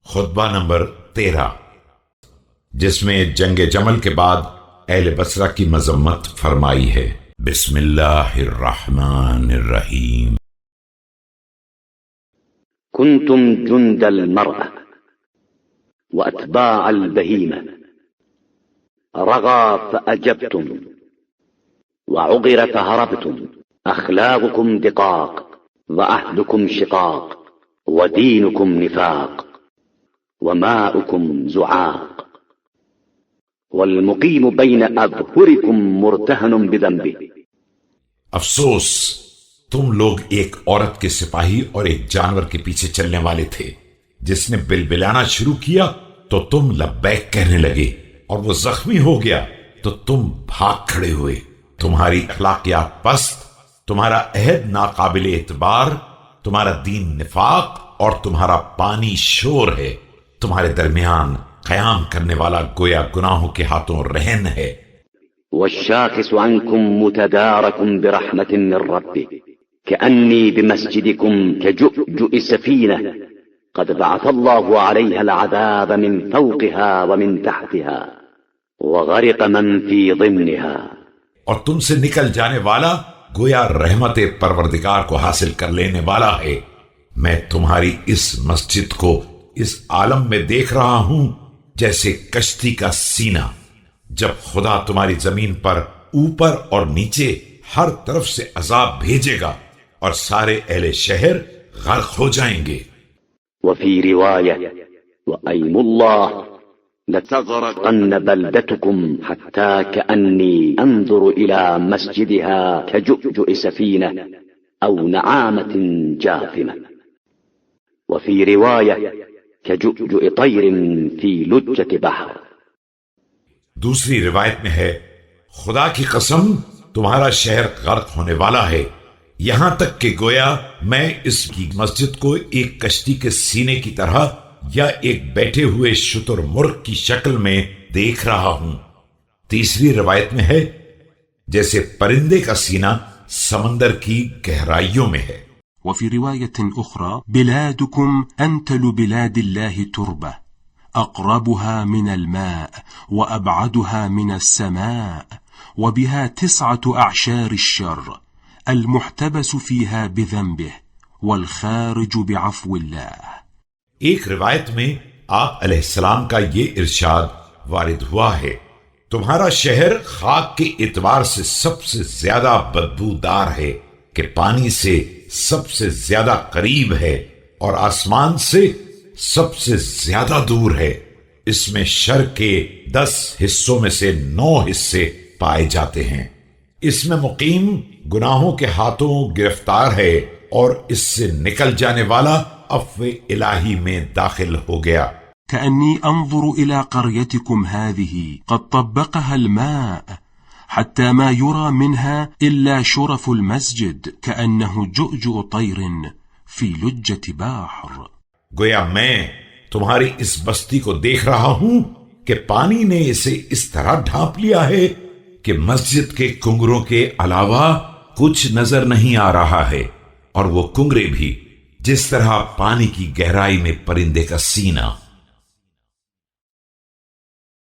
خطبہ نمبر 13، جس میں جنگ جمل کے بعد اہل بصرہ کی مذمت فرمائی ہے۔ بسم اللہ الرحمن الرحیم۔ كنتم جند المرأة وأتباع البهيمة، رغى فأجبتم وعغر فهربتم، أخلاقكم دقاق وعهدكم شقاق ودينكم نفاق وماؤكم زعاق، والمقيم بين أظهركم مرتهن بذنبه۔ افسوس، تم لوگ ایک عورت کے سپاہی اور ایک جانور کے پیچھے چلنے والے تھے۔ جس نے بلبلانا شروع کیا تو تم لبیک کہنے لگے، اور وہ زخمی ہو گیا تو تم بھاگ کھڑے ہوئے۔ تمہاری اخلاقیات پست، تمہارا عہد ناقابل اعتبار، تمہارا دین نفاق اور تمہارا پانی شور ہے۔ تمہارے درمیان قیام کرنے والا گویا گناہوں کے ہاتھوں رہن ہے۔ والشاخص عنكم متدارك برحمة من ربه، كأني بمسجدكم كجؤجؤ سفينة قد بعث الله عليها العذاب من فوقها ومن تحتها وغرق من في ضمنها۔ اور تم سے نکل جانے والا گویا رحمت پروردگار کو حاصل کر لینے والا ہے۔ میں تمہاری اس مسجد کو اس عالم میں دیکھ رہا ہوں جیسے کشتی کا سینہ، جب خدا تمہاری زمین پر اوپر اور نیچے ہر طرف سے عذاب بھیجے گا اور سارے اہل شہر غرق ہو جائیں گے۔ وفي رواية وأيم الله لتغرقن بلدتكم حتى كأني أنظر إلى مسجدها كجؤجؤ سفينة أو نعامة جاثمة، وفي رواية كجؤجؤ طير في لجة بحر۔ دوسری روایت میں ہے، خدا کی قسم تمہارا شہر غرق ہونے والا ہے، یہاں تک کہ گویا میں اس کی مسجد کو ایک کشتی کے سینے کی طرح یا ایک بیٹھے ہوئے شتر مرغ کی شکل میں دیکھ رہا ہوں۔ تیسری روایت میں ہے، جیسے پرندے کا سینہ سمندر کی گہرائیوں میں ہے۔ وفي رواية أخرى بلادكم أنتل بلاد الله تربة، أقربها من الماء وأبعدها من السماء، وبها 9 أعشار الشر، المحتبس فيها بذنبه والخارج بعفو الله۔ ایک روایت میں آپ علیہ السلام کا یہ ارشاد وارد ہوا ہے، تمہارا شہر خاک کے اعتبار سے سب سے زیادہ بدبودار ہے کہ پانی سے سب سے زیادہ قریب ہے اور آسمان سے سب سے زیادہ دور ہے۔ اس میں شر کے 10 حصوں میں سے 9 حصے پائے جاتے ہیں۔ اس میں مقیم گناہوں کے ہاتھوں گرفتار ہے اور اس سے نکل جانے والا عفو الہی میں داخل ہو گیا۔ كأني أنظر إلى قريتكم هذه قد طبقها الماء حتى ما يرى منها إلا شرف المسجد كأنه جؤجؤ طير في لجة بحر۔ گویا میں تمہاری اس بستی کو دیکھ رہا ہوں کہ پانی نے اسے اس طرح ڈھانپ لیا ہے کہ مسجد کے کنگروں کے علاوہ کچھ نظر نہیں آ رہا ہے، اور وہ کنگرے بھی جس طرح پانی کی گہرائی میں پرندے کا سینہ۔